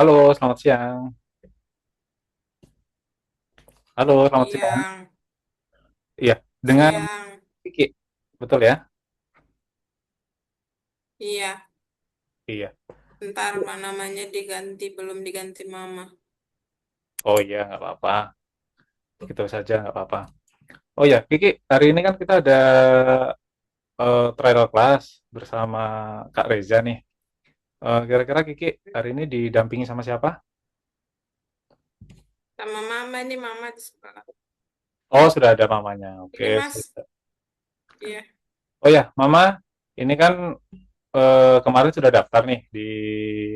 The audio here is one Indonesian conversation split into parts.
Halo, selamat siang. Halo, selamat siang. Siang, Iya, dengan siang. Kiki, betul ya? Iya, Iya. ntar namanya diganti, belum diganti mama. Oh iya, nggak apa-apa. Gitu saja, nggak apa-apa. Oh ya, Kiki, hari ini kan kita ada trial class bersama Kak Reza nih. Kira-kira Kiki hari ini didampingi sama siapa? Sama mama nih, mama di sekolah. Oh, sudah ada mamanya. Ini Oke. mas, iya, Oh ya, Mama, ini kan kemarin sudah daftar nih di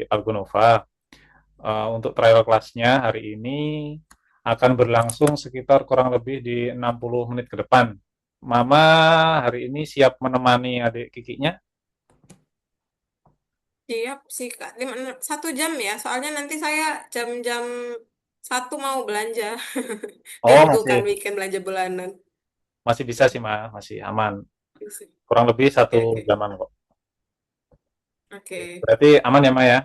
Algonova. Untuk trial kelasnya hari ini akan berlangsung sekitar kurang lebih di 60 menit ke depan. Mama hari ini siap menemani adik kikinya? siap sih kak. 1 jam ya, soalnya nanti saya jam-jam 1 mau belanja. Oh, Minggu kan, masih weekend belanja bulanan. masih bisa sih, Ma, masih aman. Oke, Kurang lebih satu oke, jaman kok. oke. Berarti aman ya, Ma ya?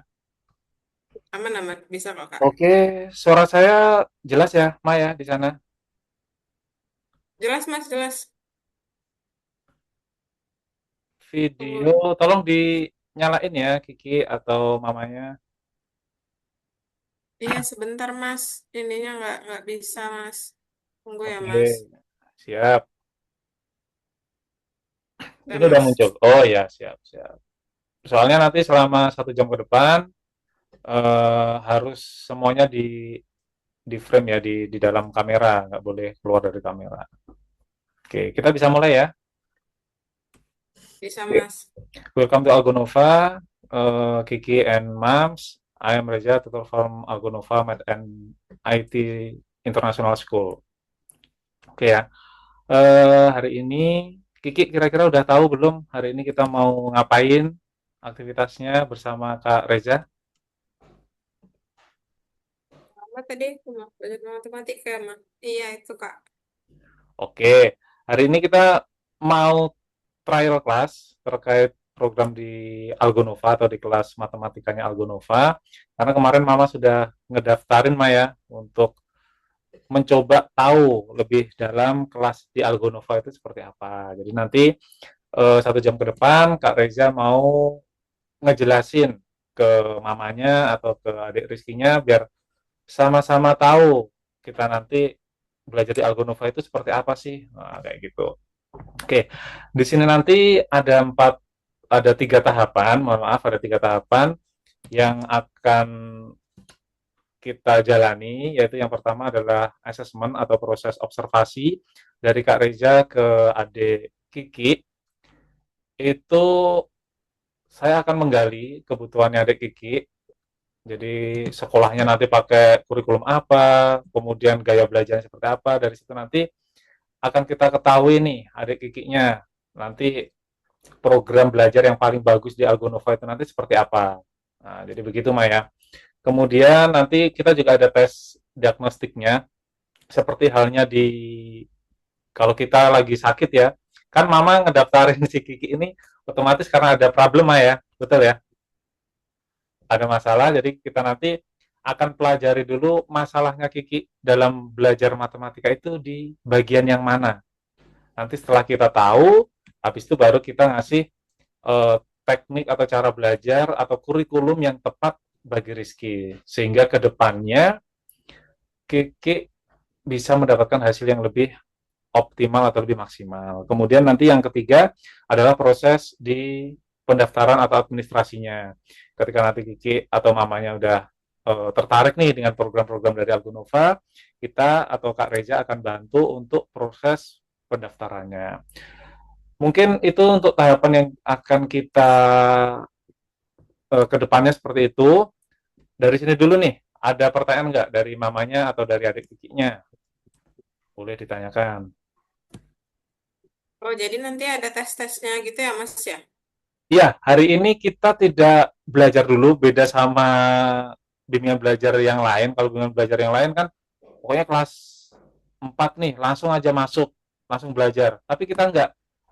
Aman, aman. Bisa kok kak. Oke, suara saya jelas ya, Ma ya, di sana. Jelas mas, jelas. Video Tunggu. tolong dinyalain ya, Kiki atau mamanya. Iya, sebentar mas. Ininya nggak bisa mas. Tunggu ya Oke, mas. siap. Ya Ini udah muncul. mas. Oh ya, siap, siap. Soalnya nanti selama 1 jam ke depan harus semuanya di frame ya di dalam kamera, nggak boleh keluar dari kamera. Oke, kita bisa mulai ya. Bisa Oke. mas. Welcome to Algonova, Kiki and Mams. I am Reza, tutor from Algonova Med and IT International School. Oke ya. Hari ini Kiki kira-kira udah tahu belum hari ini kita mau ngapain aktivitasnya bersama Kak Reza? Apa tadi? Belajar matematika, Mak. Iya, itu, Kak. Oke, hari ini kita mau trial class terkait program di Algonova atau di kelas matematikanya Algonova. Karena kemarin Mama sudah ngedaftarin Maya untuk mencoba tahu lebih dalam kelas di Algonova itu seperti apa. Jadi nanti 1 jam ke depan Kak Reza mau ngejelasin ke mamanya atau ke adik Rizkinya biar sama-sama tahu kita nanti belajar di Algonova itu seperti apa sih. Nah, kayak gitu. Oke, di sini nanti ada 3 tahapan, mohon maaf, ada 3 tahapan yang akan kita jalani, yaitu yang pertama adalah assessment atau proses observasi dari Kak Reza ke adik Kiki. Itu saya akan menggali kebutuhannya adik Kiki, jadi sekolahnya nanti pakai kurikulum apa, kemudian gaya belajarnya seperti apa, dari situ nanti akan kita ketahui nih adik Kikinya, nanti program belajar yang paling bagus di Algonova itu nanti seperti apa. Nah, jadi begitu Maya. Kemudian nanti kita juga ada tes diagnostiknya, seperti halnya di kalau kita lagi sakit ya. Kan Mama ngedaftarin si Kiki ini otomatis karena ada problem ya, betul ya? Ada masalah, jadi kita nanti akan pelajari dulu masalahnya Kiki dalam belajar matematika itu di bagian yang mana. Nanti setelah kita tahu, habis itu baru kita ngasih teknik atau cara belajar atau kurikulum yang tepat bagi Rizky. Sehingga ke depannya Kiki bisa mendapatkan hasil yang lebih optimal atau lebih maksimal. Kemudian nanti yang ketiga adalah proses di pendaftaran atau administrasinya. Ketika nanti Kiki atau mamanya udah tertarik nih dengan program-program dari Algonova, kita atau Kak Reza akan bantu untuk proses pendaftarannya. Mungkin itu untuk tahapan yang akan kita ke depannya seperti itu. Dari sini dulu nih, ada pertanyaan nggak dari mamanya atau dari adik kikinya? Boleh ditanyakan. Oh, jadi nanti ada tes-tesnya gitu ya, Mas ya? Iya, hari ini kita tidak belajar dulu, beda sama bimbingan belajar yang lain. Kalau bimbingan belajar yang lain kan, pokoknya kelas 4 nih, langsung aja masuk, langsung belajar. Tapi kita nggak.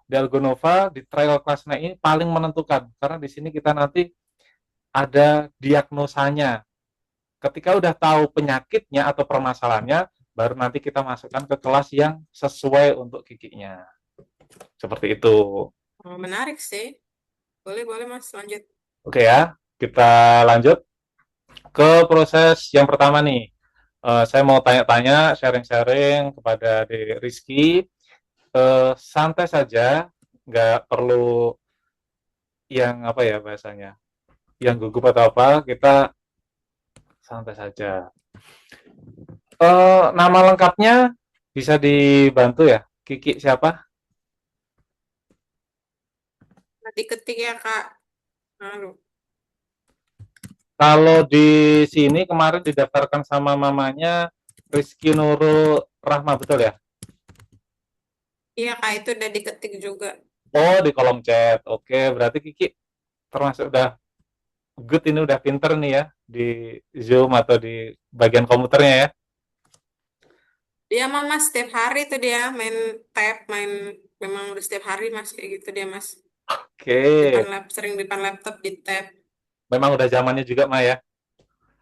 Di Algonova, di trial class ini paling menentukan. Karena di sini kita nanti ada diagnosanya. Ketika udah tahu penyakitnya atau permasalahannya, baru nanti kita masukkan ke kelas yang sesuai untuk kikinya. Seperti itu. Oh, menarik sih. Boleh, boleh Mas, lanjut. Oke ya, kita lanjut ke proses yang pertama nih. Saya mau tanya-tanya, sharing-sharing kepada Rizky. Santai saja, nggak perlu yang apa ya bahasanya, yang gugup atau apa. Kita santai saja. Nama lengkapnya bisa dibantu ya? Kiki siapa? Nanti ketik ya, Kak. Aduh. Kalau di sini kemarin didaftarkan sama mamanya Rizky Nurul Rahma, betul ya? Iya, Kak, itu udah diketik juga. Oh, di kolom chat. Oke, berarti Kiki termasuk udah good, ini udah pinter nih ya di Zoom atau di bagian komputernya ya. Dia mah Mas setiap hari tuh dia main tab, main memang udah setiap hari Mas kayak gitu dia Mas. Oke, Sering depan laptop di tab. memang udah zamannya juga Mah ya,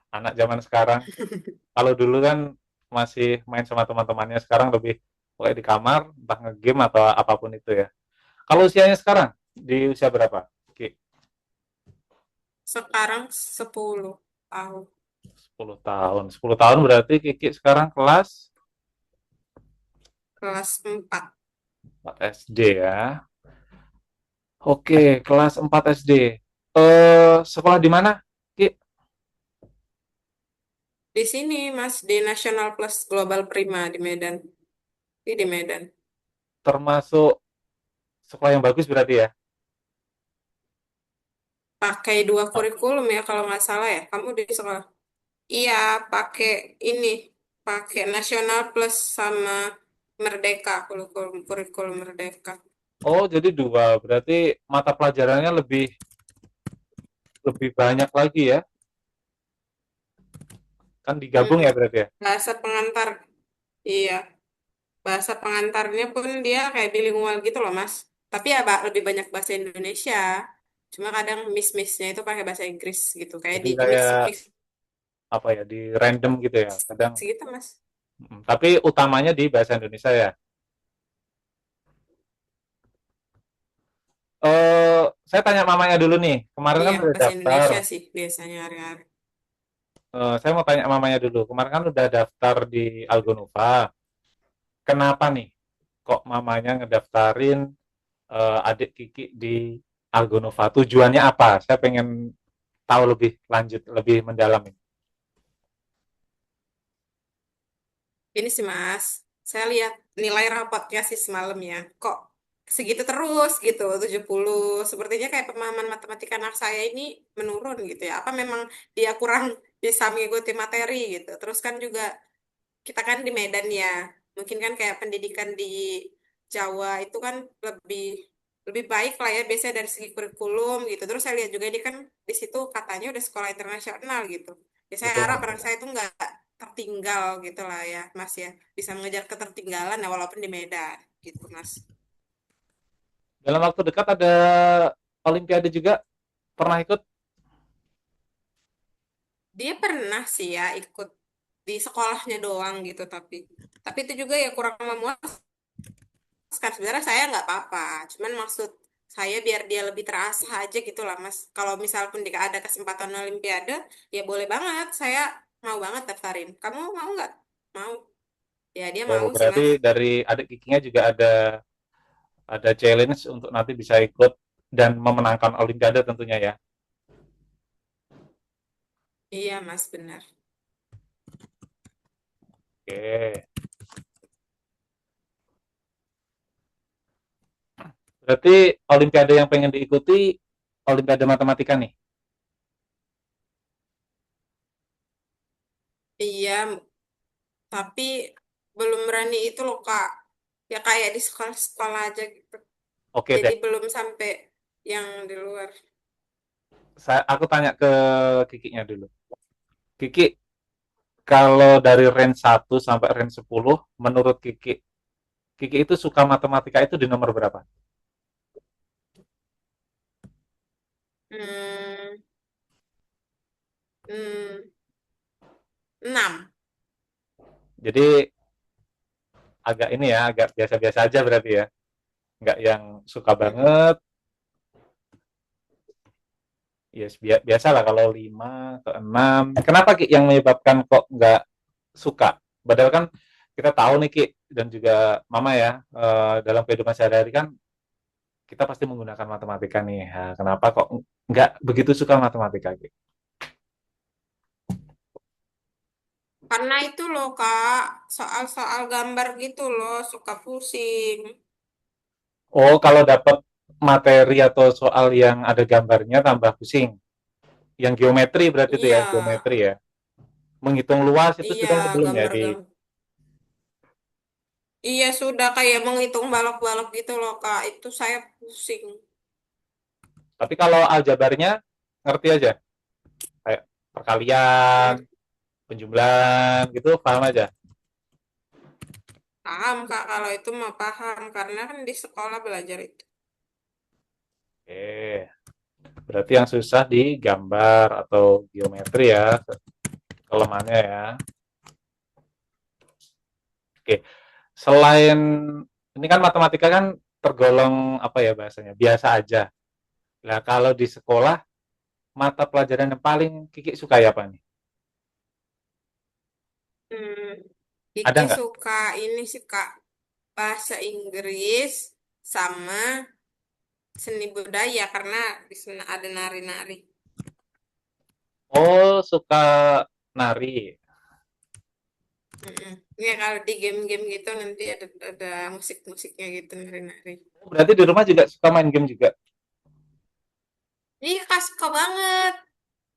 anak zaman sekarang. Kalau dulu kan masih main sama teman-temannya, sekarang lebih kayak di kamar, entah ngegame atau apapun itu ya. Kalau usianya sekarang, di usia berapa? Ki, Sekarang 10 tahun. 10 tahun. 10 tahun berarti Kiki sekarang kelas Kelas 4. 4 SD ya. Oke, kelas 4 SD. Sekolah di mana, Ki? Di sini Mas di National Plus Global Prima di Medan. Ini di Medan. Termasuk sekolah yang bagus berarti ya? Pakai dua kurikulum ya kalau nggak salah ya. Kamu di sekolah. Iya, pakai ini. Pakai National Plus sama Merdeka, kurikulum kurikulum Merdeka. Oh, jadi dua. Berarti mata pelajarannya lebih lebih banyak lagi ya? Kan digabung ya Mm-mm. berarti ya? Bahasa pengantar. Iya, bahasa pengantarnya pun dia kayak bilingual gitu loh, Mas. Tapi ya lebih banyak bahasa Indonesia. Cuma kadang miss-missnya itu pakai bahasa Inggris gitu. Kayak Jadi di mix kayak mix apa ya, di random gitu ya? Kadang, gitu, Mas. tapi utamanya di bahasa Indonesia ya? Saya tanya mamanya dulu nih. Kemarin kan Iya, udah bahasa daftar. Indonesia sih biasanya hari-hari. Saya mau tanya mamanya dulu. Kemarin kan udah daftar di Algonova. Kenapa nih? Kok mamanya ngedaftarin adik Kiki di Algonova? Tujuannya apa? Saya pengen tahu lebih lanjut, lebih mendalam ini. Ini sih Mas, saya lihat nilai rapotnya sih semalam ya. Kok segitu terus gitu, 70. Sepertinya kayak pemahaman matematika anak saya ini menurun gitu ya. Apa memang dia kurang bisa mengikuti materi gitu. Terus kan juga kita kan di Medan ya. Mungkin kan kayak pendidikan di Jawa itu kan lebih lebih baik lah ya biasanya dari segi kurikulum gitu. Terus saya lihat juga dia kan di situ katanya udah sekolah internasional gitu. Ya saya harap Betul. anak saya itu nggak tertinggal gitu lah ya Mas ya. Bisa mengejar ketertinggalan ya walaupun di Medan gitu Mas. Dalam waktu dekat ada Olimpiade juga, pernah ikut? Dia pernah sih ya ikut di sekolahnya doang gitu tapi itu juga ya kurang memuaskan. Sebenarnya saya nggak apa-apa, cuman maksud saya biar dia lebih terasa aja gitu lah Mas. Kalau misal pun jika ada kesempatan Olimpiade, ya boleh banget. Saya mau banget daftarin. Kamu mau nggak? Mau? Ya dia Oh, mau sih berarti Mas. dari adik Kikinya juga ada challenge untuk nanti bisa ikut dan memenangkan Olimpiade tentunya ya. Iya Mas benar. Oke. Berarti Olimpiade yang pengen diikuti Olimpiade Matematika nih. Iya, tapi belum berani itu loh Kak. Ya kayak di sekolah-sekolah aja gitu. Oke Jadi deh. belum sampai yang di luar. Aku tanya ke Kikinya dulu. Kiki, kalau dari range 1 sampai range 10, menurut Kiki, Kiki itu suka matematika itu di nomor berapa? Hmm, hmm. 6. Jadi agak ini ya, agak biasa-biasa aja berarti ya. Nggak yang suka Mm-mm. banget. Ya yes, biasa lah kalau 5 ke 6. Kenapa Ki yang menyebabkan kok nggak suka? Padahal kan kita tahu nih Ki dan juga Mama ya, dalam kehidupan sehari-hari kan kita pasti menggunakan matematika nih. Ya, kenapa kok nggak begitu suka matematika Ki? Karena itu loh Kak, soal-soal gambar gitu loh, suka pusing. Oh, kalau dapat materi atau soal yang ada gambarnya tambah pusing. Yang geometri berarti itu ya, Iya, geometri ya. Menghitung luas itu iya, sudah belum ya di. gambar-gambar. Iya sudah kayak menghitung balok-balok gitu loh Kak, itu saya pusing. Tapi kalau aljabarnya ngerti aja, kayak perkalian, Ngerti. penjumlahan gitu paham aja. Paham Kak, kalau itu mah paham, karena kan di sekolah belajar itu. Oke, berarti yang susah di gambar atau geometri ya, kelemahannya ya. Oke, selain ini kan matematika kan tergolong apa ya bahasanya, biasa aja. Nah, kalau di sekolah mata pelajaran yang paling Kiki suka ya apa nih? Hmm, Ada Kiki nggak? suka ini sih Kak, bahasa Inggris sama seni budaya karena di sana ada nari-nari. Oh, suka nari. Mm-mm. Ya kalau di game-game gitu nanti ada musik-musiknya gitu nari-nari. Berarti di rumah juga suka main game juga. Iya Kak suka banget,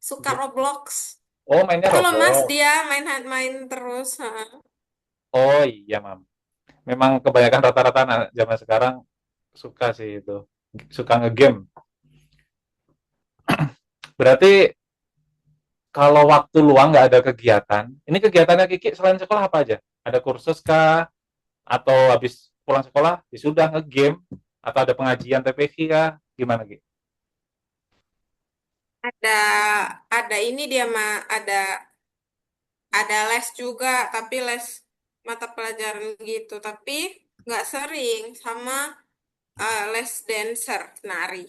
suka Roblox. Oh, mainnya Itu loh Mas Roblox. dia main terus. Ha. Oh iya, Mam. Memang kebanyakan rata-rata anak zaman sekarang suka sih itu. Suka ngegame. Berarti kalau waktu luang nggak ada kegiatan, ini kegiatannya Kiki selain sekolah apa aja? Ada kursus kah? Atau habis pulang sekolah, ya sudah ngegame? Atau ada pengajian TPK kah? Gimana, Ki? Ada ada ini dia mah ada les juga tapi les mata pelajaran gitu tapi nggak sering sama les dancer nari.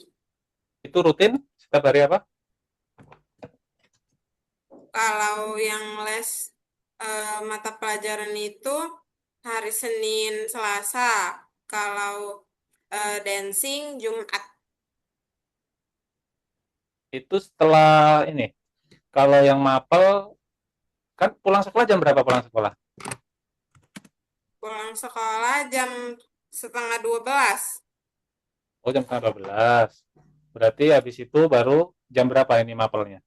Itu rutin? Setiap hari apa? Kalau yang les mata pelajaran itu hari Senin, Selasa. Kalau dancing Jumat. Itu setelah ini. Kalau yang mapel, kan pulang sekolah jam berapa pulang sekolah? Pulang sekolah jam setengah 12. Oh, jam setengah 12. Berarti habis itu baru jam berapa ini mapelnya?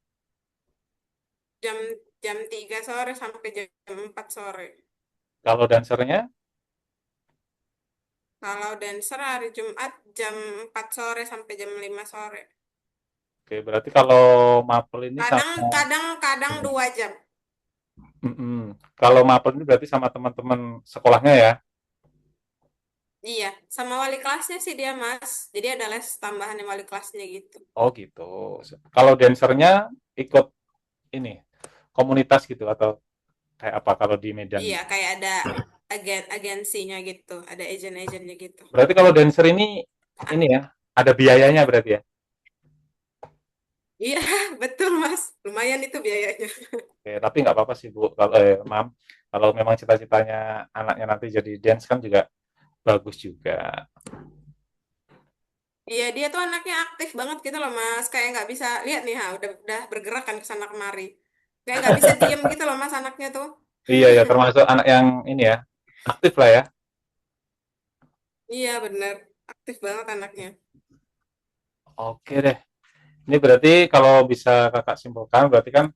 Jam jam 3 sore sampai jam 4 sore. Kalau dancernya, Kalau dancer hari Jumat jam 4 sore sampai jam 5 sore. oke, berarti kalau mapel ini Kadang sama. kadang kadang 2 jam. Kalau mapel ini berarti sama teman-teman sekolahnya ya? Iya, sama wali kelasnya sih dia, Mas. Jadi ada les tambahan yang wali kelasnya gitu. Oh gitu. Kalau dancernya ikut ini komunitas gitu atau kayak apa kalau di Medan? Iya, kayak ada agensinya gitu, ada agent-agentnya gitu. Berarti kalau dancer ini ya ada biayanya berarti ya? Iya, betul, Mas. Lumayan itu biayanya. Oke, tapi nggak apa-apa sih Bu. Kalau Mam, kalau memang cita-citanya anaknya nanti jadi dance kan juga bagus juga. Iya, dia tuh anaknya aktif banget gitu loh, Mas. Kayak nggak bisa lihat nih, ha, udah bergerak kan ke sana kemari. Kayak nggak bisa diem gitu loh, Mas, anaknya tuh. Iya ya, termasuk anak yang ini ya aktif lah ya. Iya, bener. Aktif banget anaknya. Oke deh. Ini berarti kalau bisa kakak simpulkan berarti kan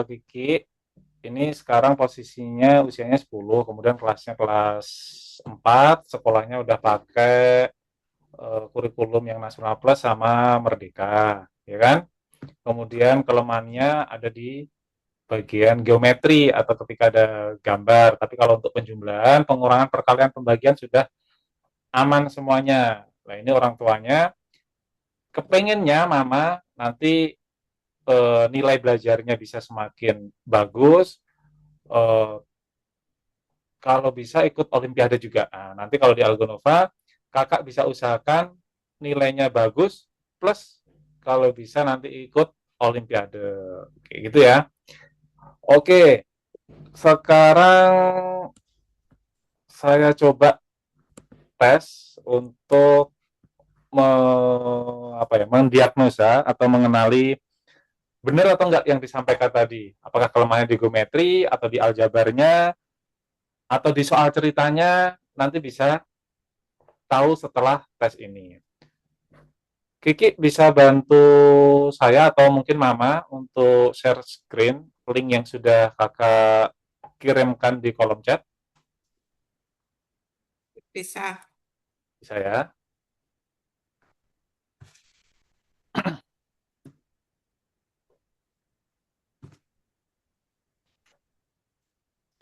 Kiki ini sekarang posisinya usianya 10, kemudian kelasnya kelas 4, sekolahnya udah pakai kurikulum yang nasional plus sama Merdeka, ya kan? Kemudian kelemahannya ada di bagian geometri atau ketika ada gambar, tapi kalau untuk penjumlahan, pengurangan, perkalian, pembagian sudah aman semuanya. Nah, ini orang tuanya kepengennya mama nanti nilai belajarnya bisa semakin bagus. Eh, Kalau bisa ikut Olimpiade juga. Nah, nanti kalau di Algonova, kakak bisa usahakan nilainya bagus, plus kalau bisa nanti ikut Olimpiade. Kayak gitu ya. Oke, sekarang saya coba tes untuk me, mendiagnosa atau mengenali benar atau enggak yang disampaikan tadi. Apakah kelemahannya di geometri atau di aljabarnya atau di soal ceritanya, nanti bisa tahu setelah tes ini. Kiki bisa bantu saya atau mungkin Mama untuk share screen link yang sudah kakak kirimkan di kolom chat. Bisa. Bisa ya.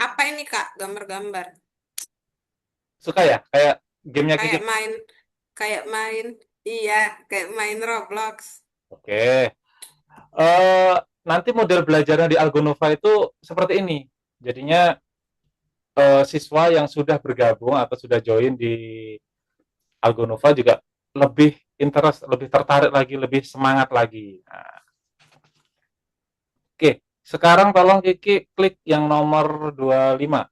Apa ini Kak? Gambar-gambar. Suka ya? Kayak gamenya Kiki. Kayak main, kayak main, iya, kayak main Roblox. Oke. Eh, Nanti model belajarnya di Algonova itu seperti ini. Jadinya siswa yang sudah bergabung atau sudah join di Algonova juga lebih interest, lebih tertarik lagi, lebih semangat lagi. Nah, oke, sekarang tolong Kiki klik yang nomor 25.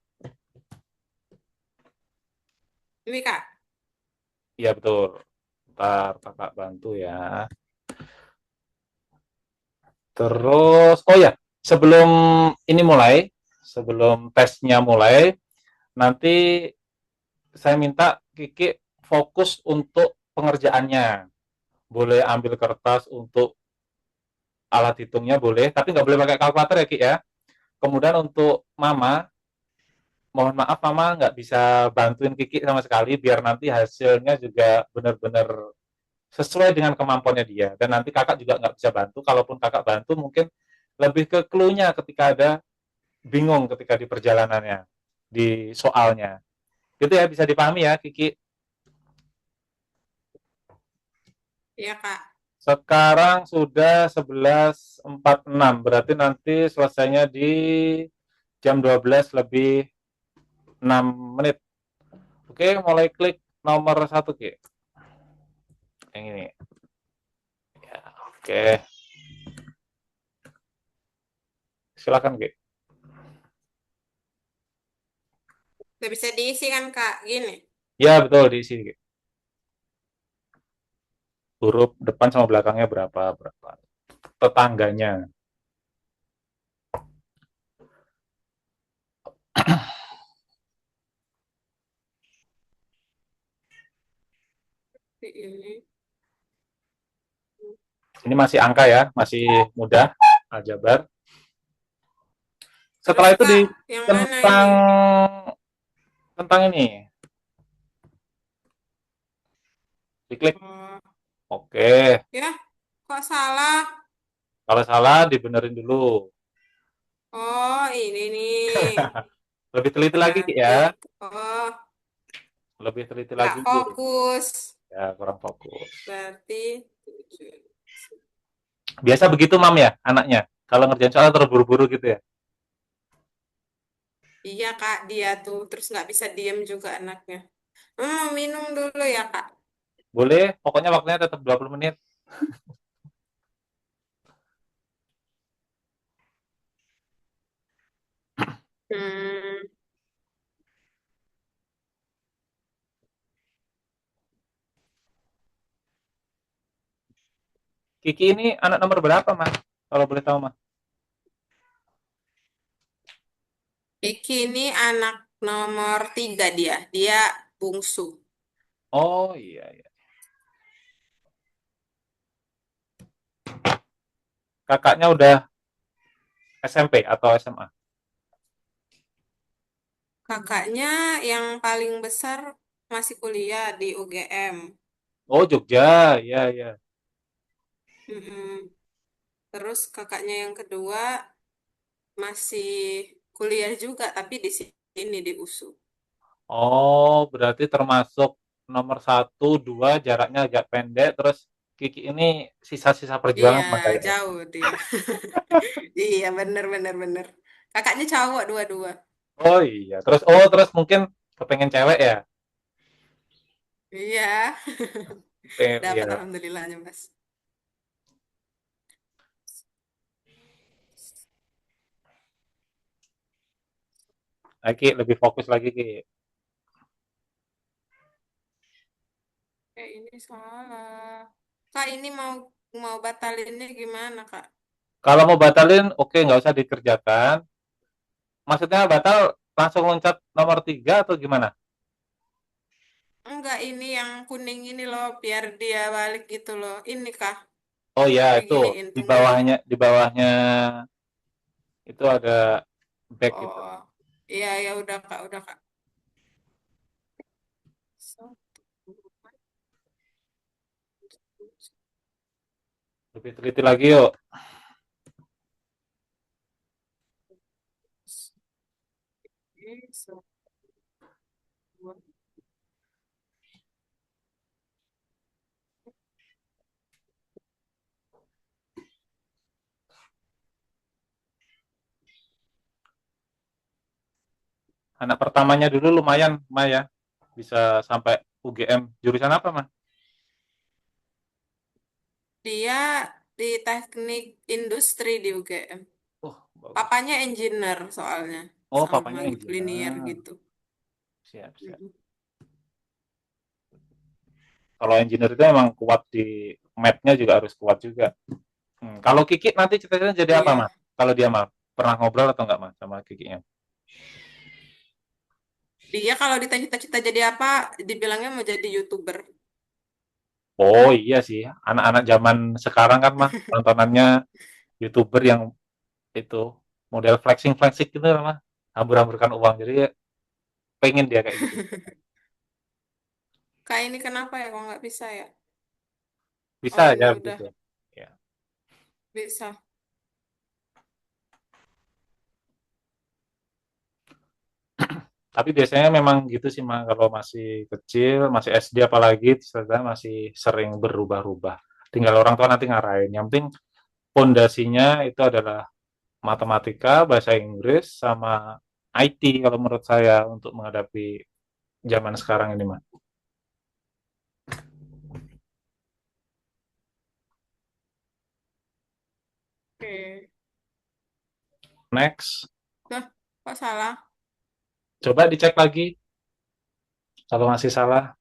Ini Kak, Iya betul. Ntar kakak bantu ya. Terus, oh ya, sebelum ini mulai, sebelum tesnya mulai, nanti saya minta Kiki fokus untuk pengerjaannya. Boleh ambil kertas untuk alat hitungnya boleh, tapi nggak boleh pakai kalkulator ya Ki ya. Kemudian untuk Mama, mohon maaf Mama nggak bisa bantuin Kiki sama sekali, biar nanti hasilnya juga benar-benar sesuai dengan kemampuannya dia. Dan nanti kakak juga nggak bisa bantu, kalaupun kakak bantu mungkin lebih ke clue-nya ketika ada bingung ketika di perjalanannya, di soalnya. Gitu ya, bisa dipahami ya Kiki. iya Kak. Sekarang sudah 11.46, berarti nanti selesainya di jam 12 lebih 6 menit. Oke, mulai klik nomor satu, Ki. Yang ini. Ya, oke, silakan, Ki. Udah bisa diisi kan Kak, gini. Ya, betul, diisi, Ki. Huruf depan sama belakangnya berapa, berapa. Tetangganya. Ini. Ini masih angka ya, masih mudah, aljabar. Terus Setelah itu di Kak, yang mana tentang ini? tentang ini, diklik. Oh, Oke, ya, kok salah? kalau salah dibenerin dulu. Oh, ini nih. Lebih teliti lagi, Ki, Berarti, ya. oh, Lebih teliti nggak lagi. fokus. Ya, kurang fokus. Berarti, 7. Biasa begitu, Mam ya, anaknya. Kalau ngerjain soal terburu-buru gitu ya. Iya Kak, dia tuh. Terus nggak bisa diem juga anaknya. Minum dulu ya Kak. Boleh, pokoknya waktunya tetap 20 menit. Hmm, Kiki ini anak nomor berapa, Mas? Kalau boleh tahu, Mas. Iki ini anak nomor 3 dia. Dia bungsu. Oh, iya, iya. Kakaknya udah SMP atau SMA? Kakaknya yang paling besar masih kuliah di UGM. Oh, Jogja. Iya, iya. Mm-mm. Terus kakaknya yang kedua masih kuliah juga, tapi di sini di USU. Oh, berarti termasuk nomor satu, dua, jaraknya agak pendek, terus Kiki ini sisa-sisa perjuangan Iya, sama kayak. jauh dia. Iya, bener, bener, bener. Kakaknya cowok dua-dua. Oh iya, terus mungkin kepengen cewek ya? Iya, dapat Ya, alhamdulillahnya, Mas. Ki lebih fokus lagi Ki. Ini salah. Kak, ini mau mau batalinnya gimana, Kak? Kalau mau batalin, oke nggak usah dikerjakan. Maksudnya batal langsung loncat nomor 3 atau gimana? Enggak, ini yang kuning ini loh, biar dia balik gitu loh. Ini kah? Oh ya itu Diginiin, di tunggu ya. bawahnya itu ada back Oh, gitu. oh. Iya, ya udah Kak, udah Kak. So, Lebih teliti lagi yuk. so, Anak pertamanya dulu lumayan, Maya. Bisa sampai UGM. Jurusan apa, Mah? dia di teknik industri di UGM. Oh, bagus. Papanya engineer soalnya, Oh, sama papanya linear engineer. gitu. Siap, siap. Mm-mm. Kalau engineer itu emang kuat di math-nya juga harus kuat juga. Kalau Kiki nanti cita-citanya jadi apa, Iya, Mas? Kalau dia, Mas? Pernah ngobrol atau enggak, Mas, sama Kikinya? dia kalau ditanya cita-cita jadi apa, dibilangnya mau jadi YouTuber. Oh iya sih, anak-anak zaman sekarang kan mah tontonannya YouTuber yang itu model flexing-flexing gitu mah, hambur-hamburkan uang. Jadi pengen dia kayak gitu. Kak ini kenapa ya kok nggak bisa ya? Bisa Oh aja ini gitu. udah Ya. bisa. Tapi biasanya memang gitu sih mah kalau masih kecil, masih SD apalagi, ternyata masih sering berubah-ubah. Tinggal orang tua nanti ngarahin. Yang penting pondasinya itu adalah matematika, bahasa Inggris, sama IT kalau menurut saya untuk menghadapi zaman sekarang ini mah. Oke. Next, Nah, kok salah? coba dicek lagi kalau masih salah,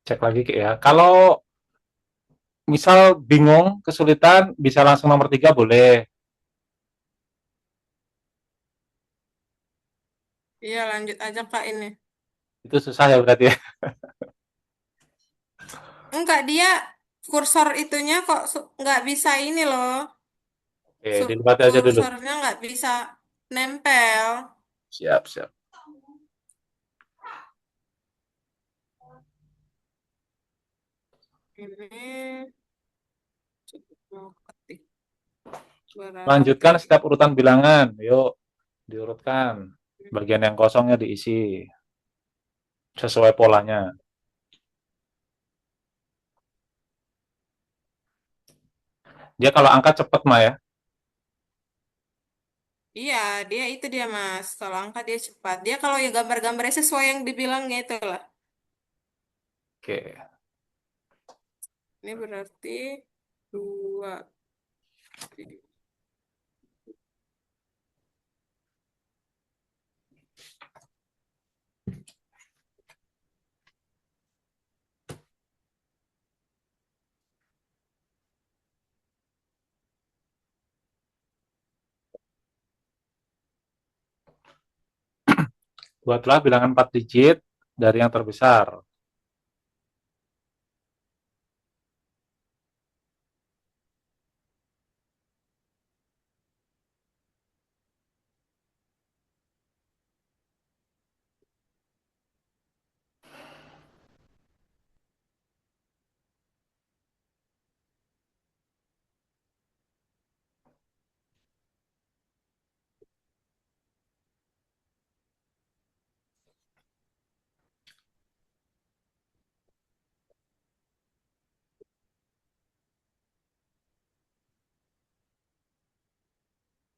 cek lagi ya. Kalau misal bingung, kesulitan, bisa langsung nomor 3 boleh. Iya lanjut aja Kak ini. Itu susah ya berarti ya. Enggak, dia kursor itunya kok nggak bisa ini loh. Oke, dilihat aja dulu. Kursornya nggak bisa nempel. Siap, siap. Ini coba mau ketik berarti. Lanjutkan setiap urutan bilangan. Yuk, diurutkan. Bagian yang kosongnya diisi sesuai polanya. Dia kalau angka cepet mah ya. Iya, dia itu dia Mas. Kalau angka dia cepat. Dia kalau ya gambar-gambarnya sesuai yang dibilangnya itu lah. Oke. Ini berarti dua. Buatlah bilangan 4 digit dari yang terbesar.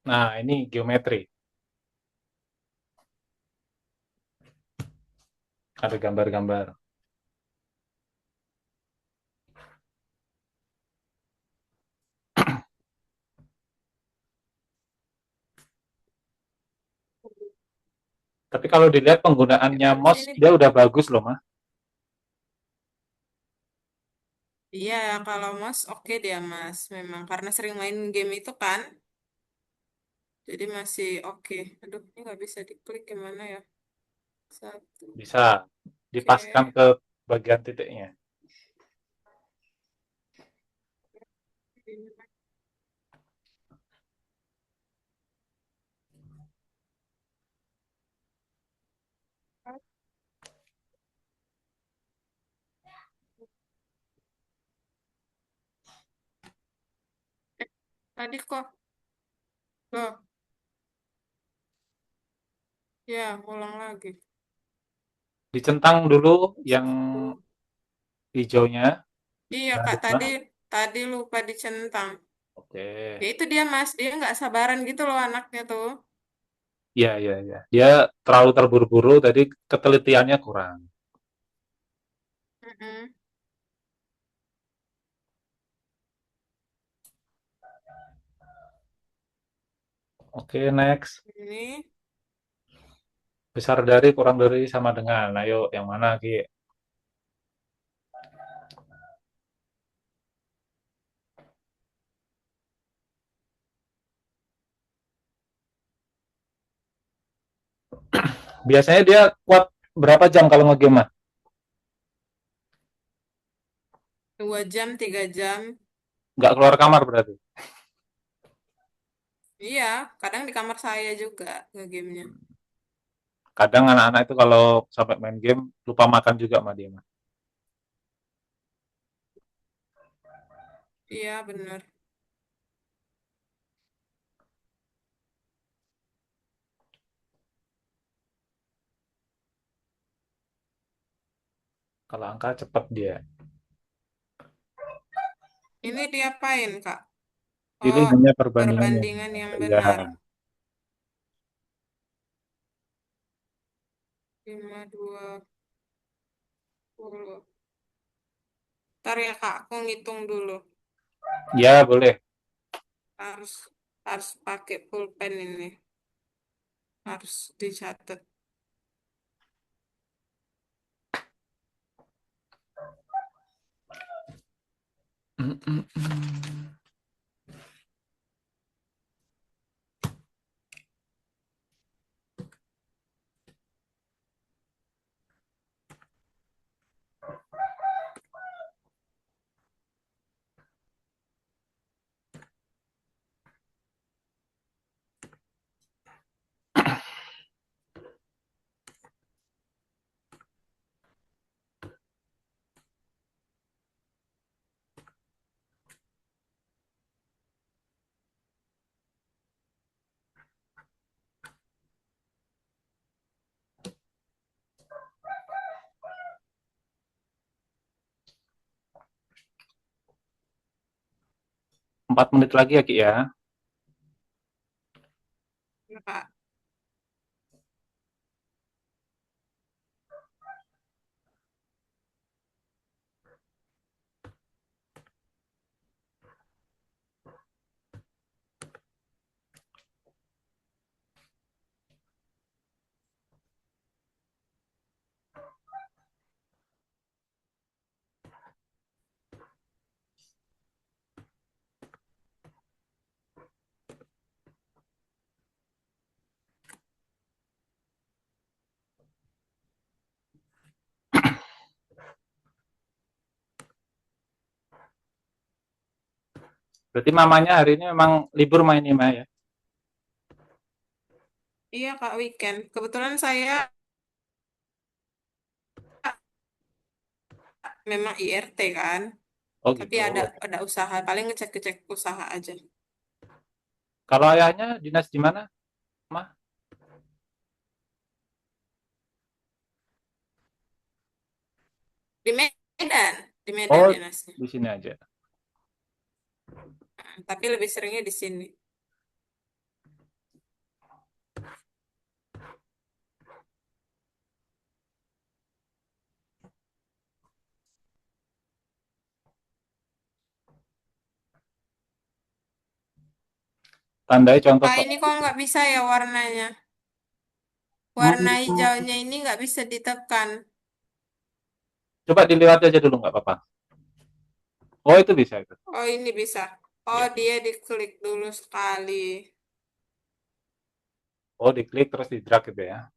Nah, ini geometri. Ada gambar-gambar. Tapi kalau dilihat Ya, penggunaannya bagus mouse, ini. dia udah bagus loh, Mah. Iya, kalau Mas oke dia Mas. Memang karena sering main game itu kan. Jadi masih oke. Aduh, ini nggak bisa diklik gimana ya? Satu. Bisa dipaskan Oke. ke bagian titiknya. Tadi kok. Loh, ya ulang lagi. Dicentang dulu yang Satu. hijaunya. Iya Nah, Kak, tadi dua. tadi lupa dicentang. Oke. Ya itu dia Mas, dia nggak sabaran gitu loh anaknya tuh. Iya, iya, iya. Dia terlalu terburu-buru, tadi ketelitiannya kurang. Mm-mm. Oke, next. Ini Besar dari, kurang dari, sama dengan. Ayo, yang mana, Ki? Biasanya dia kuat berapa jam kalau ngegame, Mah? 2 jam, 3 jam. Nggak keluar kamar berarti. Iya, kadang di kamar saya juga ke gamenya. Kadang anak-anak itu kalau sampai main game, lupa makan juga sama dia, Mah. Iya bener. Kalau angka cepet dia. Ini diapain Kak? Ini Oh, hanya perbandingannya. perbandingan yang Iya. benar. 5, 20. Ntar ya Kak, aku ngitung dulu. Ya, boleh. Harus harus pakai pulpen ini. Harus dicatat. 4 menit lagi ya, Ki ya. Ya, Kak. Berarti mamanya hari ini memang libur main nih, Ma, ya. Iya Kak, weekend. Kebetulan saya memang IRT kan. Oh Tapi gitu. ada usaha, paling ngecek-ngecek usaha aja. Kalau ayahnya dinas di mana, Ma? Di Medan, di Medan Oh, dinasnya. di sini aja. Tapi lebih seringnya di sini. Tandai contoh Kak, soal. ini kok nggak bisa ya warnanya? Warna Hmm, hijaunya ini nggak bisa ditekan. coba dilihat aja dulu nggak apa-apa. Oh itu bisa itu. Oh, ini bisa. Oh, Ya. dia diklik dulu sekali. Oh diklik terus di drag gitu ya.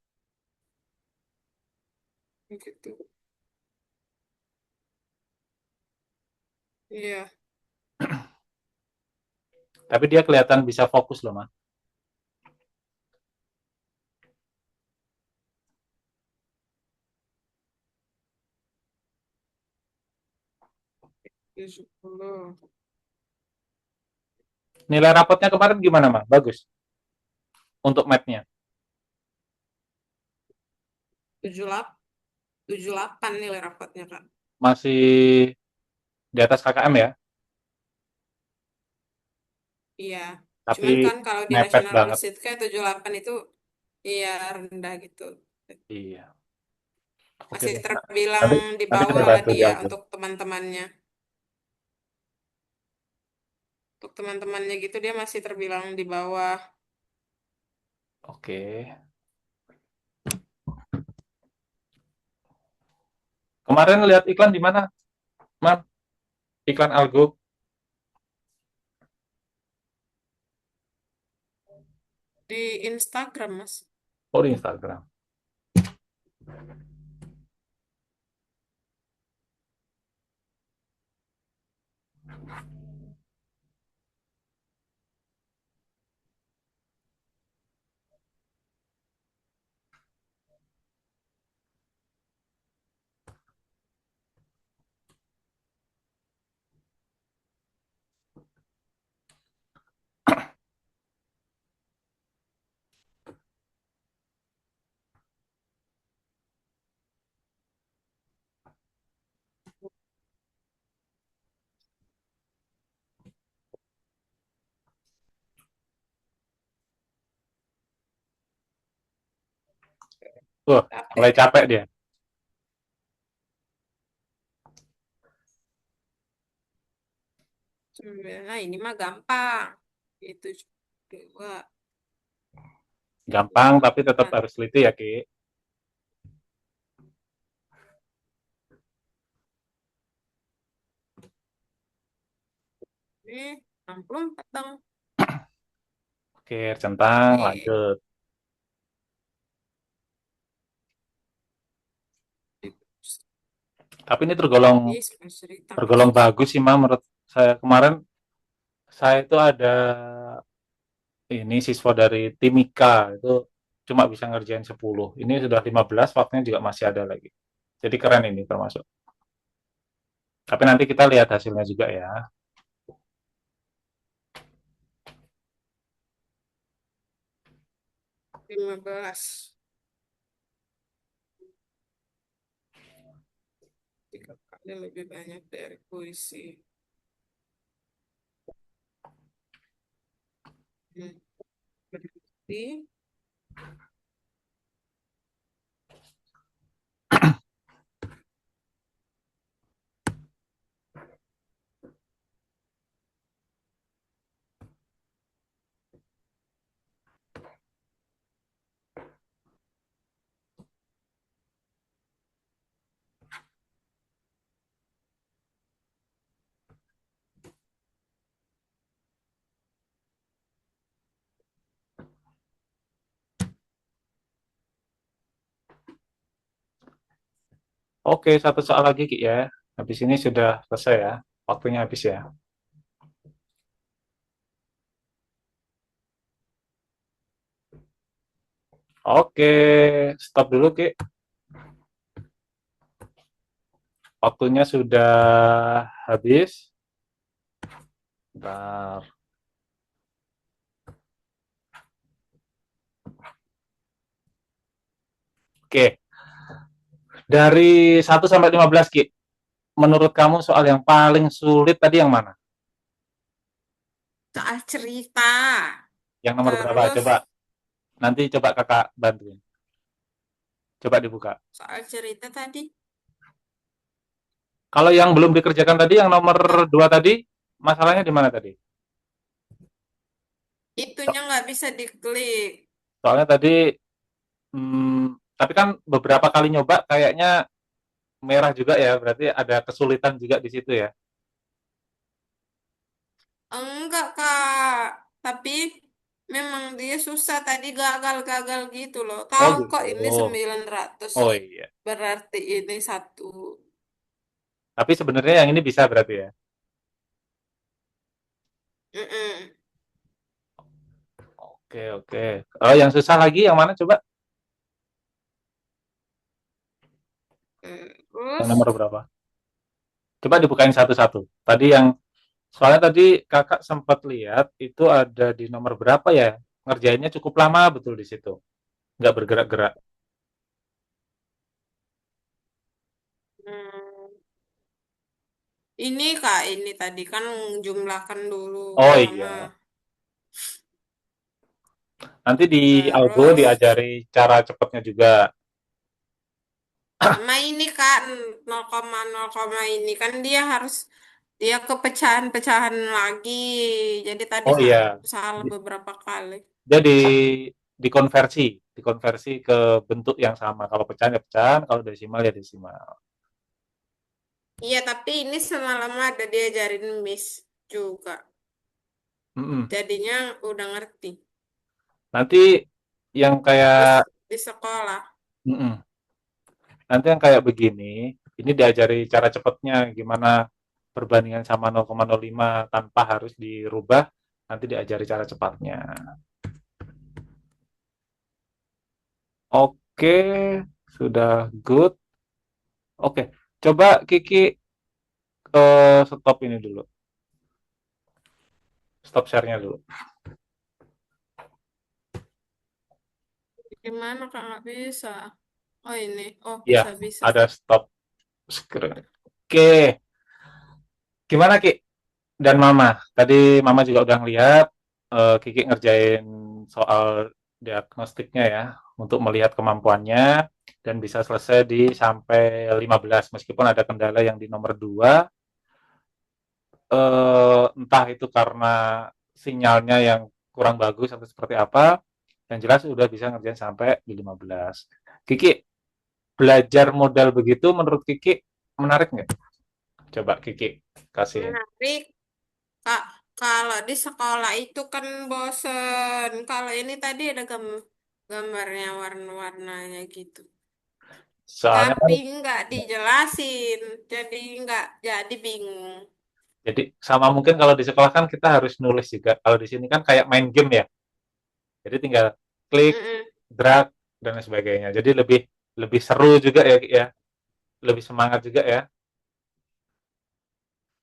Gitu. Iya, Tapi dia kelihatan bisa fokus loh mah. 70. Nilai rapotnya kemarin gimana mah? Bagus untuk mathnya. 78 nilai rapotnya, Kak. Masih di atas KKM ya. Iya. Tapi Cuman kan kalau di mepet nasional banget. knowledge itu kayak 78 itu iya rendah gitu. Iya. Oke Masih deh. terbilang Nanti di nanti kita bawah lah bantu di dia Algo. untuk teman-temannya. Untuk teman-temannya gitu dia masih terbilang di bawah. Oke. Kemarin lihat iklan di mana, Mam? Iklan Algo. Di Instagram, Mas. Oh di Instagram. Wah, mulai Capek. capek dia. Nah, ini mah gampang. Itu dua, Gampang tapi tetap 8. harus teliti ya, Ki. Ini 64 dong. Oke, centang, Eh, lanjut. Tapi ini tergolong ini cerita tergolong bagus sih, Mam, menurut saya. Kemarin saya itu ada ini siswa dari Timika itu cuma bisa ngerjain 10. Ini sudah 15, waktunya juga masih ada lagi. Jadi keren ini termasuk. Tapi nanti kita lihat hasilnya juga ya. 15. 3 kali lebih banyak dari puisi. Hmm. Berarti Oke, satu soal lagi Ki ya. Habis ini sudah selesai ya. Waktunya habis ya. Oke, stop dulu Ki. Waktunya sudah habis. Bentar. Oke, dari 1 sampai 15 Ki. Menurut kamu soal yang paling sulit tadi yang mana? soal cerita. Yang nomor berapa? Terus Coba nanti coba kakak bantuin. Coba dibuka. soal cerita tadi. Kalau yang belum dikerjakan tadi, yang nomor Kak, 2 tadi, masalahnya di mana tadi? Itunya nggak bisa diklik. Soalnya tadi, tapi kan beberapa kali nyoba kayaknya merah juga ya, berarti ada kesulitan juga di situ ya? Enggak, Kak. Tapi memang dia susah tadi gagal-gagal gitu loh. Oh Tahu kok gitu. ini 900. Oh iya. Berarti ini satu. Tapi sebenarnya yang ini bisa berarti ya? Mm-mm. Oke, oke. Oh, yang susah lagi yang mana coba? Yang Terus, nomor berapa? Coba dibukain satu-satu. Tadi yang soalnya tadi kakak sempat lihat itu ada di nomor berapa ya? Ngerjainnya cukup lama betul di situ. Nggak bergerak-gerak. hmm, ini Kak, ini tadi kan jumlahkan dulu Oh pertama. iya. Nanti di Algo Terus, diajari cara cepatnya juga. sama ini Kak, 0,0 ini kan dia harus dia kepecahan-pecahan lagi. Jadi tadi Oh iya. salah beberapa kali. Dia dikonversi, dikonversi ke bentuk yang sama. Kalau pecahan ya pecahan, kalau desimal ya desimal. Iya, tapi ini semalam ada diajarin Miss juga. Mm-mm. Jadinya udah ngerti. Nanti yang Di, kayak di sekolah. mm-mm. Nanti yang kayak begini, ini diajari cara cepatnya gimana perbandingan sama 0,05 tanpa harus dirubah, nanti diajari cara cepatnya. Oke, sudah good. Oke, coba Kiki stop ini dulu, stop share-nya dulu. Gimana Kak nggak bisa? Oh ini, oh Ya, bisa-bisa. ada stop screen. Oke, gimana Ki dan Mama? Tadi Mama juga udah ngeliat Kiki ngerjain soal diagnostiknya ya untuk melihat kemampuannya dan bisa selesai di sampai 15 meskipun ada kendala yang di nomor 2 entah itu karena sinyalnya yang kurang bagus atau seperti apa yang jelas udah bisa ngerjain sampai di 15. Kiki belajar modal begitu menurut Kiki menarik nggak? Coba Kiki kasih. Menarik. Kak, kalau di sekolah itu kan bosen. Kalau ini tadi ada gambarnya warna-warnanya gitu. Soalnya kan Tapi nggak dijelasin, jadi nggak jadi bingung. jadi sama mungkin kalau di sekolah kan kita harus nulis juga. Kalau di sini kan kayak main game ya. Jadi tinggal klik, Mm-mm. drag dan lain sebagainya. Jadi lebih lebih seru juga ya, ya. Lebih semangat juga ya.